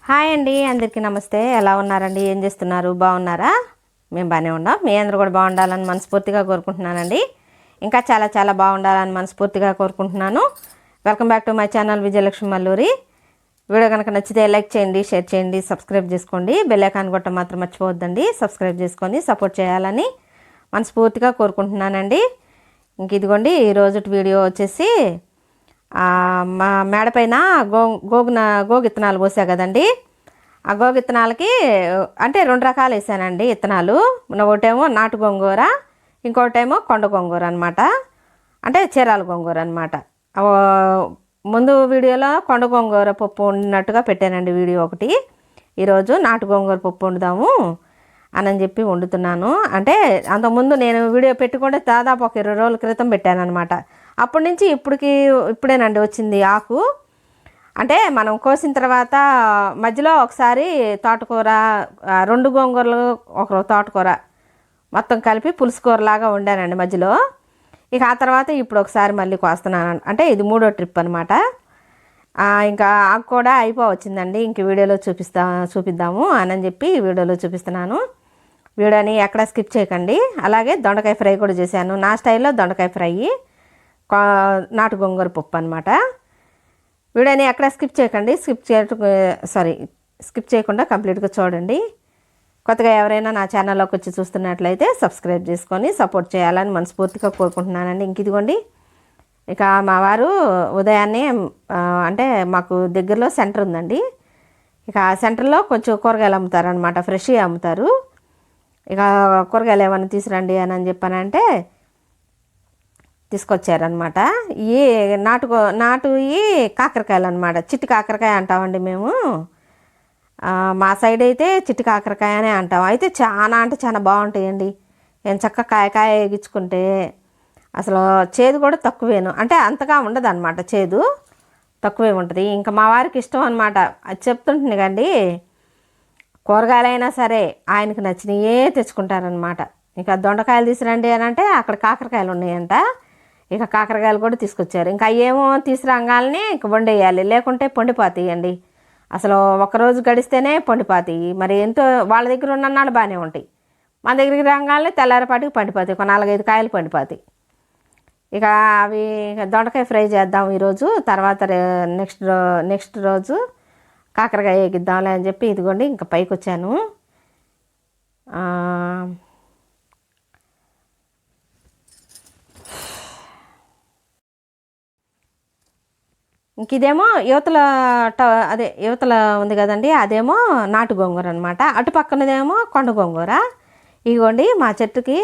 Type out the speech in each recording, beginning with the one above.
Hi అండి, అందరికీ నమస్తే. ఎలా ఉన్నారండి? ఏం చేస్తున్నారు? బాగున్నారా? మేము బాగానే ఉన్నాం. మీ అందరూ కూడా బాగుండాలని మనస్ఫూర్తిగా కోరుకుంటున్నానండి. ఇంకా చాలా చాలా బాగుండాలని మనస్ఫూర్తిగా కోరుకుంటున్నాను. Welcome back to my channel Vijayalakshmi Malluri. Video కనుక నచ్చితే లైక్ చేయండి, షేర్ చేయండి, సబ్స్క్రైబ్ చేసుకోండి. బెల్ ఐకాన్ కొట్టడం మాత్రం మర్చిపోవద్దండి. సబ్స్క్రైబ్ చేసుకొని సపోర్ట్ చేయాలని మనస్ఫూర్తిగా కోరుకుంటున్నానండి. ఇంక ఇదిగోండి ఈరోజు వీడియో వచ్చేసి మా మేడ పైన గోగు విత్తనాలు పోసా కదండి. ఆ గోగు విత్తనాలకి అంటే 2 రకాలు వేసానండి విత్తనాలు. ఒకటేమో నాటు గోంగూర, ఇంకోటేమో కొండ గోంగూర అనమాట. అంటే చీరాల గోంగూర అనమాట. ముందు వీడియోలో కొండ గోంగూర పప్పు వండినట్టుగా పెట్టానండి వీడియో ఒకటి. ఈరోజు నాటు గోంగూర పప్పు వండుదాము అని చెప్పి వండుతున్నాను. అంటే అంతకుముందు నేను వీడియో పెట్టుకుంటే దాదాపు ఒక 20 రోజుల క్రితం పెట్టాను అనమాట. అప్పటి నుంచి ఇప్పుడేనండి వచ్చింది ఆకు. అంటే మనం కోసిన తర్వాత మధ్యలో ఒకసారి తోటకూర, 2 గోంగూరలు, ఒక తోటకూర మొత్తం కలిపి పులుసు కూరలాగా వండానండి మధ్యలో. ఇక ఆ తర్వాత ఇప్పుడు ఒకసారి మళ్ళీ కోస్తున్నాను. అంటే ఇది 3వ ట్రిప్ అనమాట. ఇంకా ఆకు కూడా అయిపోవచ్చిందండి. ఇంక వీడియోలో చూపిద్దాము అని చెప్పి వీడియోలో చూపిస్తున్నాను. వీడియోని ఎక్కడ స్కిప్ చేయకండి. అలాగే దొండకాయ ఫ్రై కూడా చేశాను నా స్టైల్లో. దొండకాయ ఫ్రై, నాటు గోంగూర పప్పు అనమాట. వీడియోని ఎక్కడ స్కిప్ చేయకండి. స్కిప్ చేయకుండా కంప్లీట్గా చూడండి. కొత్తగా ఎవరైనా నా ఛానల్లోకి వచ్చి చూస్తున్నట్లయితే సబ్స్క్రైబ్ చేసుకొని సపోర్ట్ చేయాలని మనస్ఫూర్తిగా కోరుకుంటున్నానండి. ఇంక ఇదిగోండి, ఇక మా వారు ఉదయాన్నే అంటే మాకు దగ్గరలో సెంటర్ ఉందండి. ఇక ఆ సెంటర్లో కొంచెం కూరగాయలు అమ్ముతారనమాట, ఫ్రెష్గా అమ్ముతారు. ఇక కూరగాయలు ఏమైనా తీసుకురండి అని చెప్పానంటే తీసుకొచ్చారనమాట. ఈ నాటు కాకరకాయలు అనమాట. చిట్టి కాకరకాయ అంటామండి మేము. మా సైడ్ అయితే చిట్టి కాకరకాయ అనే అంటాం. అయితే చాలా అంటే చాలా బాగుంటాయండి. నేను చక్కగా కాయ ఎగించుకుంటే అసలు చేదు కూడా తక్కువేను. అంటే అంతగా ఉండదు అనమాట, చేదు తక్కువే ఉంటుంది. ఇంకా మా వారికి ఇష్టం అనమాట. అది చెప్తుంటుంది కండి, కూరగాయలైనా సరే ఆయనకు నచ్చినవే తెచ్చుకుంటారనమాట. ఇక దొండకాయలు తీసుకురండి అని అంటే అక్కడ కాకరకాయలు ఉన్నాయంట. ఇక కాకరకాయలు కూడా తీసుకొచ్చారు. ఇంకా ఏమో తీసుకురాగానే ఇంక వండేయాలి, లేకుంటే పొండిపోతాయండి. అసలు ఒకరోజు గడిస్తేనే పొండిపోతాయి. మరి ఎంతో వాళ్ళ దగ్గర ఉన్నన్నాళ్ళు బాగానే ఉంటాయి, మన దగ్గరికి రాగానే తెల్లారిపాటికి పండిపోతాయి. ఒక 4-5 కాయలు పండిపోతాయి. ఇక అవి దొండకాయ ఫ్రై చేద్దాం ఈరోజు. తర్వాత నెక్స్ట్ రోజు కాకరకాయ ఎగిద్దాంలే అని చెప్పి ఇదిగోండి ఇంకా పైకి వచ్చాను. ఇంక ఇదేమో యువతల ఉంది కదండి, అదేమో నాటు గోంగూర అనమాట. అటు పక్కనదేమో కొండ గోంగూర. ఇదిగోండి మా చెట్టుకి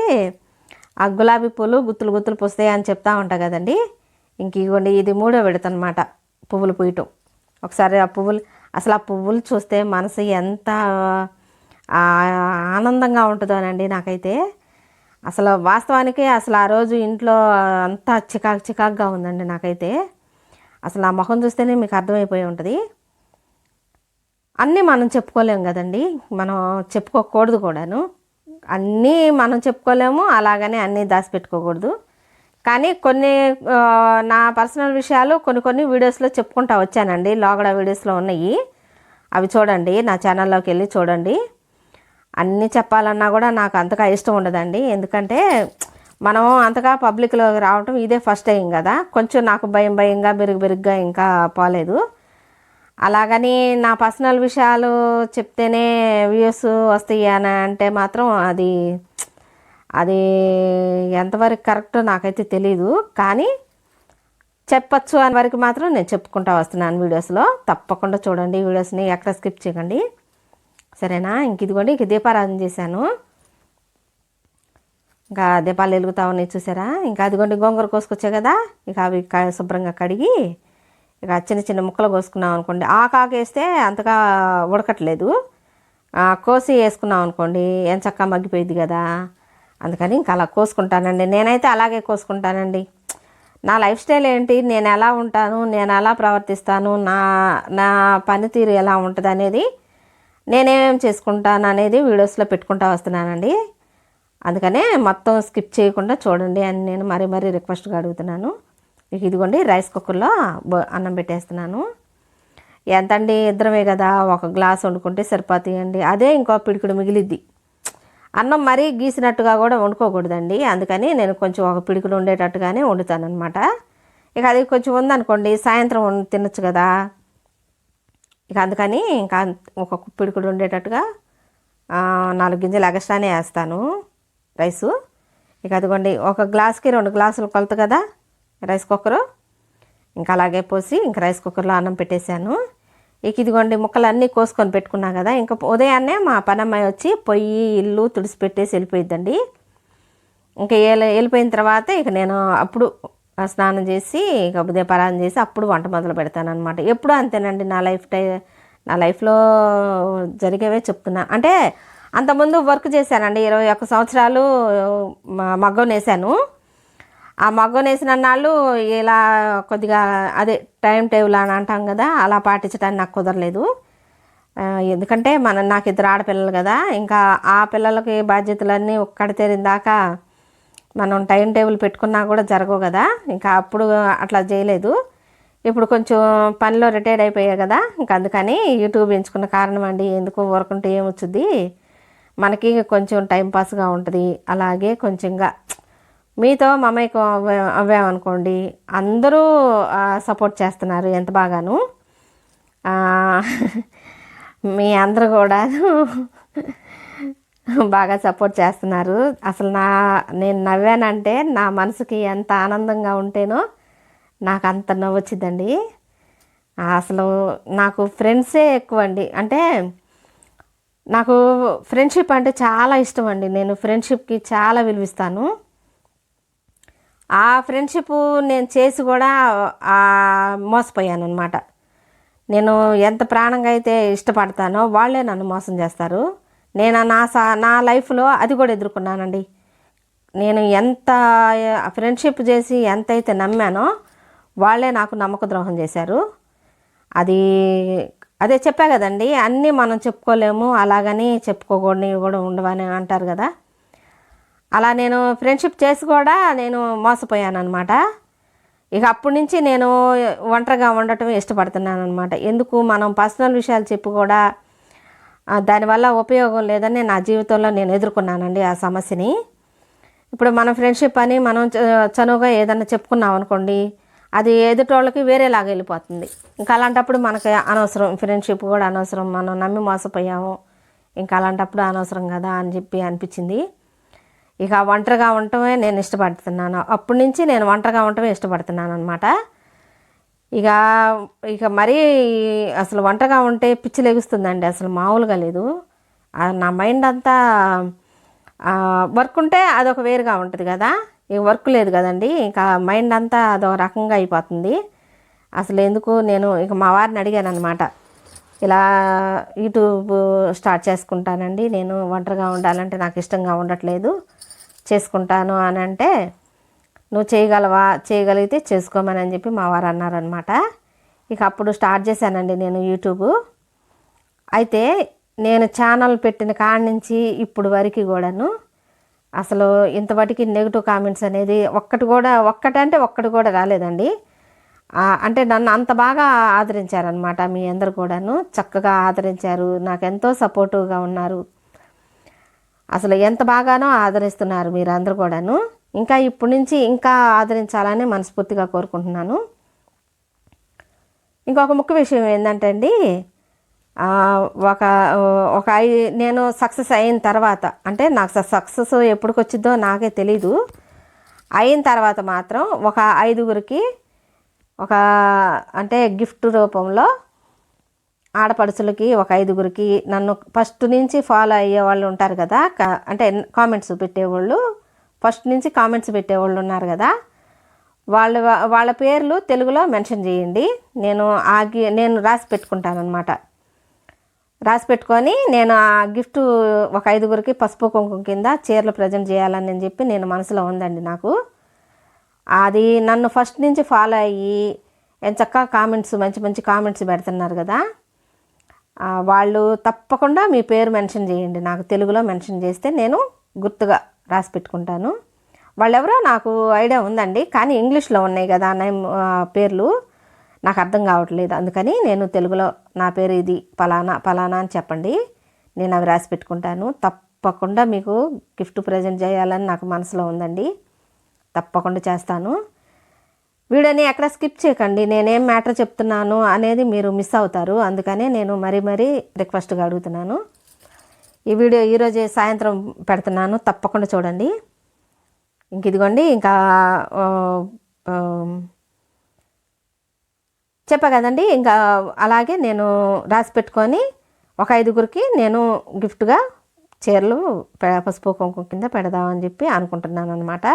ఆ గులాబీ పూలు గుత్తులు గుత్తులు పూస్తాయి అని చెప్తా ఉంటా కదండి. ఇంక ఇదిగోండి ఇది 3వ విడత అనమాట పువ్వులు పూయటం. ఒకసారి ఆ పువ్వులు చూస్తే మనసు ఎంత ఆనందంగా ఉంటుందోనండి నాకైతే. అసలు వాస్తవానికి అసలు ఆ రోజు ఇంట్లో అంతా చికాకుగా ఉందండి నాకైతే. అసలు ఆ ముఖం చూస్తేనే మీకు అర్థమైపోయి ఉంటుంది. అన్నీ మనం చెప్పుకోలేము కదండి, మనం చెప్పుకోకూడదు కూడాను. అన్నీ మనం చెప్పుకోలేము, అలాగనే అన్నీ దాచిపెట్టుకోకూడదు. కానీ కొన్ని నా పర్సనల్ విషయాలు కొన్ని వీడియోస్లో చెప్పుకుంటా వచ్చానండి. లోగడ వీడియోస్లో ఉన్నాయి, అవి చూడండి. నా ఛానల్లోకి వెళ్ళి చూడండి. అన్నీ చెప్పాలన్నా కూడా నాకు అంతగా ఇష్టం ఉండదండి. ఎందుకంటే మనం అంతగా పబ్లిక్లోకి రావటం ఇదే ఫస్ట్ టైం కదా. కొంచెం నాకు భయంగా బిరుగ్గా ఇంకా పోలేదు. అలాగని నా పర్సనల్ విషయాలు చెప్తేనే వ్యూస్ వస్తాయి అని అంటే మాత్రం అది ఎంతవరకు కరెక్టో నాకైతే తెలీదు. కానీ చెప్పచ్చు అని వరకు మాత్రం నేను చెప్పుకుంటా వస్తున్నాను వీడియోస్లో. తప్పకుండా చూడండి వీడియోస్ని, ఎక్కడ స్కిప్ చేయకండి, సరేనా? ఇంక ఇదిగోండి, ఇంక దీపారాధన చేశాను. ఇంకా దీపాలు వెలుగుతా ఉన్నాయి చూసారా. ఇంకా అదిగోండి గోంగూర కోసుకొచ్చా కదా, ఇక అవి శుభ్రంగా కడిగి ఇక చిన్న ముక్కలు కోసుకున్నాం అనుకోండి. ఆకాకు వేస్తే అంతగా ఉడకట్లేదు, కోసి వేసుకున్నాం అనుకోండి ఎంచక్కా మగ్గిపోయింది కదా. అందుకని ఇంకా అలా కోసుకుంటానండి. నేనైతే అలాగే కోసుకుంటానండి. నా లైఫ్ స్టైల్ ఏంటి, నేను ఎలా ఉంటాను, నేను ఎలా ప్రవర్తిస్తాను, నా పనితీరు ఎలా ఉంటుంది అనేది, నేనేమేమి చేసుకుంటాను అనేది వీడియోస్లో పెట్టుకుంటా వస్తున్నానండి. అందుకనే మొత్తం స్కిప్ చేయకుండా చూడండి అని నేను మరీ రిక్వెస్ట్గా అడుగుతున్నాను. ఇదిగోండి రైస్ కుక్కర్లో అన్నం పెట్టేస్తున్నాను. ఎంతండి ఇద్దరమే కదా, ఒక గ్లాస్ వండుకుంటే సరిపోతాయండి. అదే ఇంకో పిడికిడు మిగిలిద్ది. అన్నం మరీ గీసినట్టుగా కూడా వండుకోకూడదండి. అందుకని నేను కొంచెం ఒక పిడికిడు ఉండేటట్టుగానే వండుతానమాట. ఇక అది కొంచెం ఉందనుకోండి, సాయంత్రం తినొచ్చు కదా. ఇక అందుకని ఇంకా ఒక పిడికిడు ఉండేటట్టుగా 4 గింజలు ఎగస్ట్రానే వేస్తాను రైసు. ఇక అదిగోండి, ఒక గ్లాస్కి 2 గ్లాసులు కొలత కదా రైస్ కుక్కరు. ఇంకా అలాగే పోసి ఇంకా రైస్ కుక్కర్లో అన్నం పెట్టేశాను. ఇక ఇదిగోండి, ముక్కలు అన్నీ కోసుకొని పెట్టుకున్నా కదా. ఇంకా ఉదయాన్నే మా పనమ్మాయి వచ్చి పొయ్యి ఇల్లు తుడిసి పెట్టేసి వెళ్ళిపోయిద్దండి. ఇంకా వెళ్ళిపోయిన తర్వాత ఇక నేను అప్పుడు స్నానం చేసి ఇక ఉదయపారాయణ చేసి అప్పుడు వంట మొదలు పెడతాను అనమాట. ఎప్పుడూ అంతేనండి, నా లైఫ్లో జరిగేవే చెప్తున్నా. అంటే అంతకుముందు వర్క్ చేశానండి, 21 సంవత్సరాలు మగ్గం నేసాను. ఆ మగ్గం నేసిన నాళ్ళు ఇలా కొద్దిగా అదే టైం టేబుల్ అని అంటాం కదా, అలా పాటించడానికి నాకు కుదరలేదు. ఎందుకంటే నాకు 2 ఆడపిల్లలు కదా, ఇంకా ఆ పిల్లలకి బాధ్యతలన్నీ ఒక్కడితేరిన దాకా మనం టైం టేబుల్ పెట్టుకున్నా కూడా జరగవు కదా. ఇంకా అప్పుడు అట్లా చేయలేదు. ఇప్పుడు కొంచెం పనిలో రిటైర్డ్ అయిపోయా కదా, ఇంకా అందుకని యూట్యూబ్ ఎంచుకున్న కారణం అండి. ఎందుకు ఊరకుంటే ఏమొచ్చుద్ది, మనకి కొంచెం టైంపాస్గా ఉంటుంది. అలాగే కొంచెంగా మీతో మమేకం అవ్వామనుకోండి, అందరూ సపోర్ట్ చేస్తున్నారు ఎంత బాగాను. మీ అందరూ కూడా బాగా సపోర్ట్ చేస్తున్నారు. అసలు నేను నవ్వానంటే నా మనసుకి ఎంత ఆనందంగా ఉంటేనో నాకు అంత నవ్వు వచ్చిందండి. అసలు నాకు ఫ్రెండ్సే ఎక్కువ అండి. అంటే నాకు ఫ్రెండ్షిప్ అంటే చాలా ఇష్టం అండి. నేను ఫ్రెండ్షిప్కి చాలా విలువిస్తాను. ఆ ఫ్రెండ్షిప్ నేను చేసి కూడా మోసపోయాను అనమాట. నేను ఎంత ప్రాణంగా అయితే ఇష్టపడతానో వాళ్ళే నన్ను మోసం చేస్తారు. నేను నా లైఫ్లో అది కూడా ఎదుర్కొన్నానండి. నేను ఎంత ఫ్రెండ్షిప్ చేసి ఎంతైతే నమ్మానో వాళ్ళే నాకు నమ్మక ద్రోహం చేశారు. అదే చెప్పా కదండి, అన్నీ మనం చెప్పుకోలేము, అలాగని చెప్పుకోకూడనివి కూడా ఉండవని అంటారు కదా. అలా నేను ఫ్రెండ్షిప్ చేసి కూడా నేను మోసపోయాను అనమాట. ఇక అప్పటి నుంచి నేను ఒంటరిగా ఉండటం ఇష్టపడుతున్నాను అనమాట. ఎందుకు మనం పర్సనల్ విషయాలు చెప్పి కూడా దానివల్ల ఉపయోగం లేదని నా జీవితంలో నేను ఎదుర్కొన్నానండి ఆ సమస్యని. ఇప్పుడు మనం ఫ్రెండ్షిప్ అని మనం చనువుగా ఏదన్నా చెప్పుకున్నాం అనుకోండి, అది ఎదుటోళ్ళకి వేరేలాగా వెళ్ళిపోతుంది. ఇంకా అలాంటప్పుడు మనకి అనవసరం, ఫ్రెండ్షిప్ కూడా అనవసరం, మనం నమ్మి మోసపోయాము, ఇంకా అలాంటప్పుడు అనవసరం కదా అని చెప్పి అనిపించింది. ఇక ఒంటరిగా ఉండటమే నేను ఇష్టపడుతున్నాను. అప్పటి నుంచి నేను ఒంటరిగా ఉండటమే ఇష్టపడుతున్నాను అనమాట. ఇక మరీ అసలు ఒంటరిగా ఉంటే పిచ్చి లెగుస్తుందండి, అసలు మామూలుగా లేదు. నా మైండ్ అంతా వర్క్ ఉంటే అదొక వేరుగా ఉంటుంది కదా, ఇక వర్క్ లేదు కదండి, ఇంకా మైండ్ అంతా అదొక రకంగా అయిపోతుంది. అసలు ఎందుకు నేను ఇక మా వారిని అడిగాను అనమాట, ఇలా యూట్యూబ్ స్టార్ట్ చేసుకుంటానండి, నేను ఒంటరిగా ఉండాలంటే నాకు ఇష్టంగా ఉండట్లేదు, చేసుకుంటాను అని అంటే, నువ్వు చేయగలిగితే చేసుకోమని అని చెప్పి మా వారు అన్నారనమాట. ఇక అప్పుడు స్టార్ట్ చేశానండి నేను యూట్యూబ్. అయితే నేను ఛానల్ పెట్టిన కాడి నుంచి ఇప్పుడు వరకు కూడాను అసలు ఇంతవరకు నెగిటివ్ కామెంట్స్ అనేది ఒక్కటి కూడా రాలేదండి. అంటే నన్ను అంత బాగా ఆదరించారనమాట. మీ అందరు కూడాను చక్కగా ఆదరించారు, నాకు ఎంతో సపోర్టివ్గా ఉన్నారు. అసలు ఎంత బాగానో ఆదరిస్తున్నారు మీరందరూ కూడాను. ఇంకా ఇప్పటి నుంచి ఇంకా ఆదరించాలని మనస్ఫూర్తిగా కోరుకుంటున్నాను. ఇంకొక ముఖ్య విషయం ఏంటంటే అండి, నేను సక్సెస్ అయిన తర్వాత, అంటే నాకు సక్సెస్ ఎప్పటికి వచ్చిందో నాకే తెలీదు, అయిన తర్వాత మాత్రం ఒక 5గురికి అంటే గిఫ్ట్ రూపంలో ఆడపడుచులకి ఒక 5గురికి నన్ను ఫస్ట్ నుంచి ఫాలో అయ్యే వాళ్ళు ఉంటారు కదా, అంటే కామెంట్స్ పెట్టేవాళ్ళు, ఫస్ట్ నుంచి కామెంట్స్ పెట్టేవాళ్ళు ఉన్నారు కదా, వాళ్ళ పేర్లు తెలుగులో మెన్షన్ చేయండి. నేను రాసి పెట్టుకుంటాను అనమాట. రాసి పెట్టుకొని నేను ఆ గిఫ్ట్ ఒక 5గురికి పసుపు కుంకుమ కింద చీరలు ప్రజెంట్ చేయాలని చెప్పి నేను మనసులో ఉందండి నాకు. అది నన్ను ఫస్ట్ నుంచి ఫాలో అయ్యి ఎంచక్కా కామెంట్స్ మంచి మంచి కామెంట్స్ పెడుతున్నారు కదా, వాళ్ళు తప్పకుండా మీ పేరు మెన్షన్ చేయండి, నాకు తెలుగులో మెన్షన్ చేస్తే నేను గుర్తుగా రాసి పెట్టుకుంటాను. వాళ్ళెవరో నాకు ఐడియా ఉందండి, కానీ ఇంగ్లీష్లో ఉన్నాయి కదా పేర్లు, నాకు అర్థం కావట్లేదు. అందుకని నేను తెలుగులో నా పేరు ఇది పలానా పలానా అని చెప్పండి, నేను అవి రాసి పెట్టుకుంటాను. తప్పకుండా మీకు గిఫ్ట్ ప్రజెంట్ చేయాలని నాకు మనసులో ఉందండి. తప్పకుండా చేస్తాను. వీడియోని ఎక్కడ స్కిప్ చేయకండి. నేనేం మ్యాటర్ చెప్తున్నాను అనేది మీరు మిస్ అవుతారు. అందుకనే నేను మరీ రిక్వెస్ట్గా అడుగుతున్నాను. ఈ వీడియో ఈరోజే సాయంత్రం పెడుతున్నాను, తప్పకుండా చూడండి. ఇంక ఇదిగోండి, ఇంకా చెప్పా కదండి. ఇంకా అలాగే నేను రాసి పెట్టుకొని ఒక 5గురికి నేను గిఫ్ట్గా చీరలు పసుపు కుంకుమ కింద పెడదామని చెప్పి అనుకుంటున్నాను అనమాట.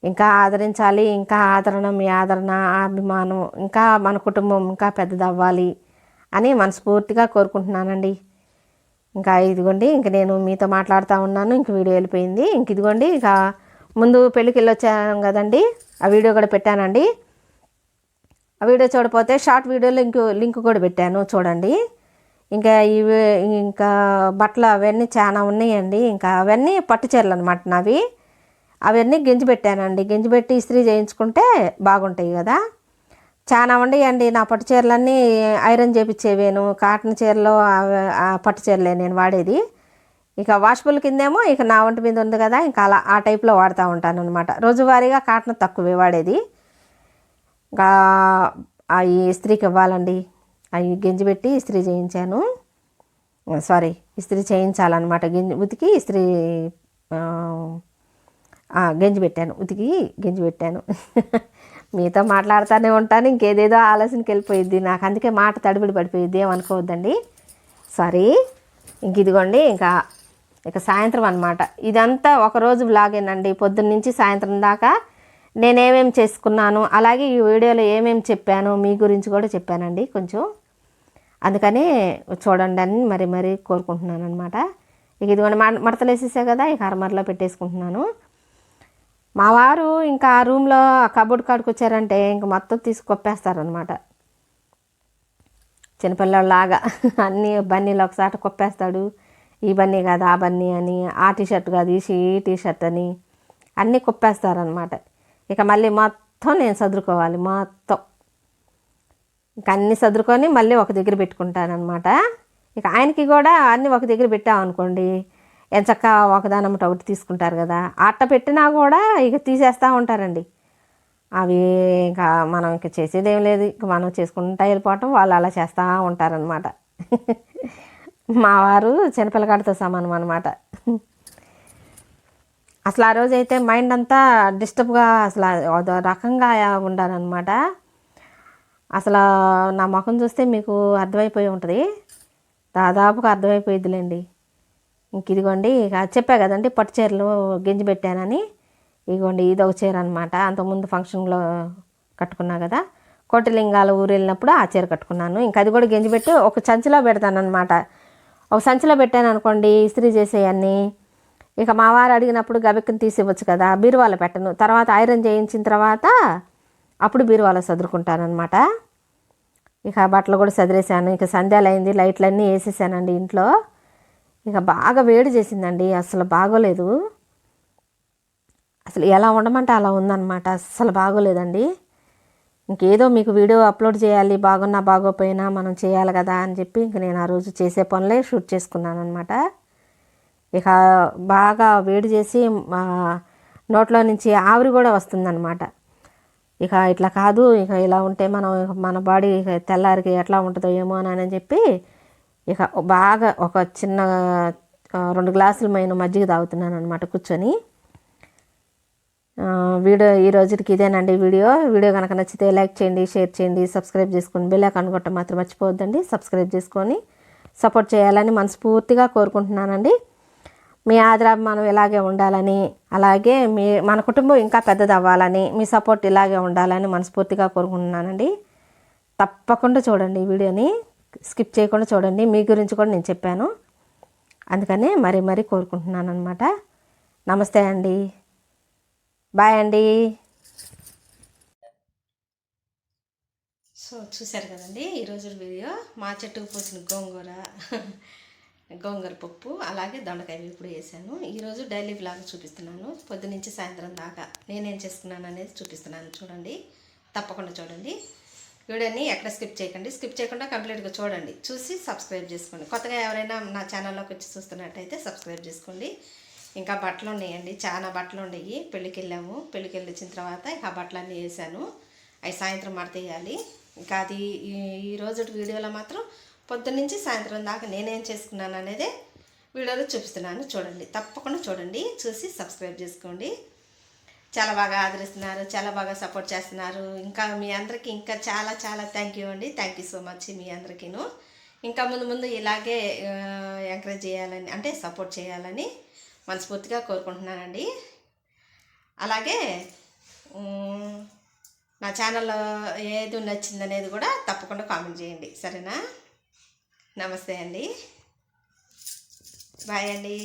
ఇంకా ఆదరించాలి, ఇంకా ఆదరణ, మీ ఆదరణ, అభిమానం, ఇంకా మన కుటుంబం ఇంకా పెద్దదవ్వాలి అని మనస్ఫూర్తిగా కోరుకుంటున్నానండి. ఇంకా ఇదిగోండి, ఇంక నేను మీతో మాట్లాడుతూ ఉన్నాను. ఇంక వీడియో వెళ్ళిపోయింది. ఇంక ఇదిగోండి, ఇక ముందు పెళ్ళికి వెళ్ళొచ్చాను కదండి, ఆ వీడియో కూడా పెట్టానండి. ఆ వీడియో చూడకపోతే షార్ట్ వీడియోలో లింక్ కూడా పెట్టాను, చూడండి. ఇంకా బట్టలు అవన్నీ చాలా ఉన్నాయండి. ఇంకా అవన్నీ పట్టు చీరలు అనమాట నావి. అవన్నీ గెంజి పెట్టానండి. గెంజి పెట్టి ఇస్త్రీ చేయించుకుంటే బాగుంటాయి కదా. చాలా ఉండేయండి నా పట్టు చీరలన్నీ. ఐరన్ చేపించేవేను. కాటన్ చీరలు ఆ పట్టు చీరలే నేను వాడేది. ఇక వాషబుల్ కిందేమో ఇక నా ఒంటి మీద ఉంది కదా, ఇంకా అలా ఆ టైప్లో వాడుతూ ఉంటాను అనమాట. రోజువారీగా కాటన్ తక్కువే వాడేది. ఇంకా అవి ఇస్త్రీకి ఇవ్వాలండి. అవి గెంజి పెట్టి ఇస్త్రీ చేయించాను. సారీ, ఇస్త్రీ చేయించాలన్నమాట. ఉతికి ఇస్త్రీ గెంజి పెట్టాను, ఉతికి గెంజి పెట్టాను. మీతో మాట్లాడుతూనే ఉంటాను, ఇంకేదేదో ఆలోచనకి వెళ్ళిపోయిద్ది నాకు. అందుకే మాట తడిబిడి పడిపోయిద్ది, ఏమనుకోవద్దండి. సారీ. ఇంక ఇదిగోండి, ఇక సాయంత్రం అనమాట. ఇదంతా ఒకరోజు వ్లాగేనండి. పొద్దున్న నుంచి సాయంత్రం దాకా నేనేమేమి చేసుకున్నాను, అలాగే ఈ వీడియోలో ఏమేమి చెప్పాను మీ గురించి కూడా చెప్పానండి కొంచెం. అందుకని చూడండి అని మరీ కోరుకుంటున్నాను అనమాట. ఇక ఇదిగోండి, మడతలు వేసేసా కదా, ఇక అరమరలో పెట్టేసుకుంటున్నాను. మా వారు ఇంకా ఆ రూమ్లో కబోర్డ్ కాడికి వచ్చారంటే ఇంక మొత్తం కొప్పేస్తారనమాట. చిన్నపిల్లలాగా అన్నీ బన్నీలు ఒకసారి కొప్పేస్తాడు. ఈ బన్నీ కాదు ఆ బన్నీ అని, ఆ టీషర్ట్ కాదు ఈ టీషర్ట్ అని అన్నీ కొప్పేస్తారనమాట. ఇక మళ్ళీ మొత్తం నేను సదురుకోవాలి. మొత్తం ఇక అన్నీ సదురుకొని మళ్ళీ ఒక దగ్గర పెట్టుకుంటానమాట. ఇక ఆయనకి కూడా అన్నీ ఒక దగ్గర పెట్టామనుకోండి, ఎంచక్క ఒకదానమ్మట ఒకటి తీసుకుంటారు కదా. అట్ట పెట్టినా కూడా ఇక తీసేస్తూ ఉంటారండి. అవి ఇంకా మనం ఇక చేసేదేం లేదు, ఇక మనం చేసుకుంటా వెళ్ళిపోవటం, వాళ్ళు అలా చేస్తూ ఉంటారనమాట. మా వారు చిన్నపిల్లగాడితో సమానం అనమాట. అసలు ఆ రోజైతే మైండ్ అంతా డిస్టర్బ్గా అసలు అదో రకంగా ఉండాలన్నమాట. అసలు నా ముఖం చూస్తే మీకు అర్థమైపోయి ఉంటుంది, దాదాపుగా అర్థమైపోయిద్దిలేండి. ఇంక ఇదిగోండి, ఇక చెప్పా కదండి పట్టు చీరలు గెంజి పెట్టానని. ఇదిగోండి, ఇది ఒక చీర అనమాట. అంతకుముందు ఫంక్షన్లో కట్టుకున్నా కదా, కోటిలింగాల ఊరు వెళ్ళినప్పుడు ఆ చీర కట్టుకున్నాను. ఇంకా అది కూడా గెంజి పెట్టి ఒక సంచిలో పెడతాను అనమాట. ఒక సంచిలో పెట్టాను అనుకోండి ఇస్త్రీ చేసేవన్నీ. ఇక మా వారు అడిగినప్పుడు గబెక్కని తీసి ఇవ్వచ్చు కదా, బీరువాలో పెట్టను. తర్వాత ఐరన్ చేయించిన తర్వాత అప్పుడు బీరువాలో సదురుకుంటానమాట. ఇక బట్టలు కూడా సదిరేసాను. ఇక సంధ్యాలు అయింది, లైట్లన్నీ వేసేసానండి ఇంట్లో. ఇక బాగా వేడి చేసిందండి, అసలు బాగోలేదు. అసలు ఎలా ఉండమంటే అలా ఉందన్నమాట, అస్సలు బాగోలేదండి. ఇంకేదో మీకు వీడియో అప్లోడ్ చేయాలి, బాగున్నా బాగోపోయినా మనం చేయాలి కదా అని చెప్పి ఇంక నేను ఆ రోజు చేసే పనులే షూట్ చేసుకున్నాను అనమాట. ఇక బాగా వేడి చేసి నోట్లో నుంచి ఆవిరి కూడా వస్తుందన్నమాట. ఇక ఇట్లా కాదు, ఇక ఇలా ఉంటే మన బాడీ తెల్లారికి ఎట్లా ఉంటుందో ఏమో అని చెప్పి ఇక బాగా ఒక చిన్న 2 గ్లాసులు మజ్జిగ తాగుతున్నాను అనమాట కూర్చొని. వీడియో ఈ రోజుకి ఇదేనండి. వీడియో కనుక నచ్చితే లైక్ చేయండి, షేర్ చేయండి, సబ్స్క్రైబ్ చేసుకొని బెల్ ఐకాన్ కొట్టడం మాత్రం మర్చిపోవద్దండి. సబ్స్క్రైబ్ చేసుకొని సపోర్ట్ చేయాలని మనస్ఫూర్తిగా కోరుకుంటున్నానండి. మీ ఆదరాభిమానం ఇలాగే ఉండాలని, అలాగే మన కుటుంబం ఇంకా పెద్దది అవ్వాలని, మీ సపోర్ట్ ఇలాగే ఉండాలని మనస్ఫూర్తిగా కోరుకుంటున్నానండి. తప్పకుండా చూడండి ఈ వీడియోని, స్కిప్ చేయకుండా చూడండి. మీ గురించి కూడా నేను చెప్పాను, అందుకనే మరీ కోరుకుంటున్నాను అనమాట. నమస్తే అండి, బాయ్ అండి. సో చూశారు కదండి ఈరోజు వీడియో. మా చెట్టుకు పోసిన గోంగూర పప్పు, అలాగే దొండకాయ ఇప్పుడు వేసాను. ఈరోజు డైలీ వ్లాగ్ చూపిస్తున్నాను, పొద్దునుంచి సాయంత్రం దాకా నేనేం చేసుకున్నాను అనేది చూపిస్తున్నాను. చూడండి, తప్పకుండా చూడండి. వీడియోని ఎక్కడ స్కిప్ చేయకండి, స్కిప్ చేయకుండా కంప్లీట్గా చూడండి, చూసి సబ్స్క్రైబ్ చేసుకోండి. కొత్తగా ఎవరైనా నా ఛానల్లోకి వచ్చి చూస్తున్నట్టయితే సబ్స్క్రైబ్ చేసుకోండి. ఇంకా బట్టలు ఉన్నాయండి, చాలా బట్టలు ఉన్నాయి. పెళ్ళికి వెళ్ళాము, పెళ్ళికి వెళ్ళి వచ్చిన తర్వాత ఇక ఆ బట్టలన్నీ వేసాను. అవి సాయంత్రం మడతేయాలి. ఇంకా అది ఈ రోజు వీడియోలో మాత్రం పొద్దున్నుంచి సాయంత్రం దాకా నేనేం చేసుకున్నాను అనేది వీడియోలో చూపిస్తున్నాను. చూడండి, తప్పకుండా చూడండి, చూసి సబ్స్క్రైబ్ చేసుకోండి. చాలా బాగా ఆదరిస్తున్నారు, చాలా బాగా సపోర్ట్ చేస్తున్నారు. ఇంకా మీ అందరికీ ఇంకా చాలా చాలా థ్యాంక్ యూ అండి. థ్యాంక్ యూ సో మచ్ మీ అందరికీను. ఇంకా ముందు ముందు ఇలాగే ఎంకరేజ్ చేయాలని, అంటే సపోర్ట్ చేయాలని మనస్ఫూర్తిగా కోరుకుంటున్నానండి. అలాగే నా ఛానల్లో ఏది నచ్చిందనేది కూడా తప్పకుండా కామెంట్ చేయండి, సరేనా? నమస్తే అండి, బాయ్ అండి.